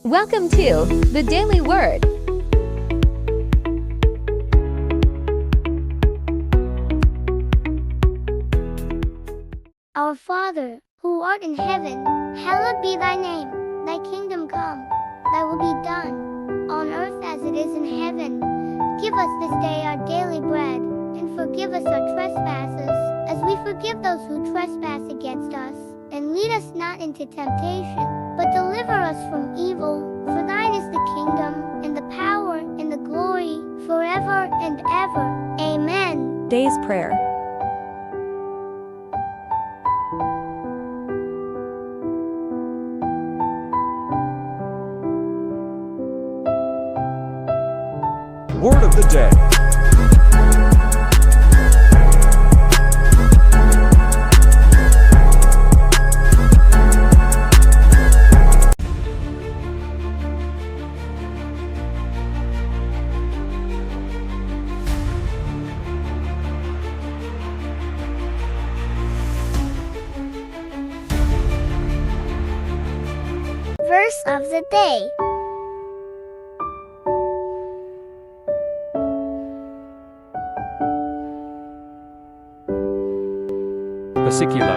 Welcome to the Daily Word. Our Father, who art in heaven, hallowed be thy name. Thy kingdom come, thy will be done, on earth as it is in heaven. Give us this day our daily bread, and forgive us our trespasses, as we forgive those who trespass against us. And lead us not into temptation, but deliver us from evil. For thine is the kingdom, and the power, and the glory, forever and ever. Amen. Day's Prayer. Word of the day. Verse of the day. Versículo.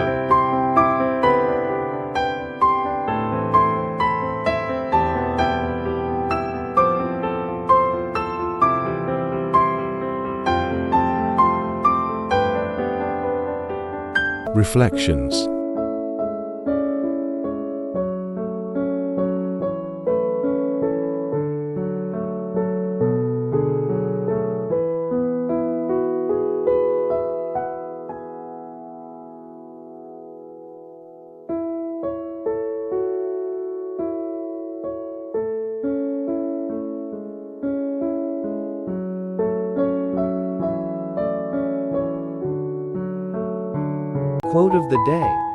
Reflections. Quote of the day.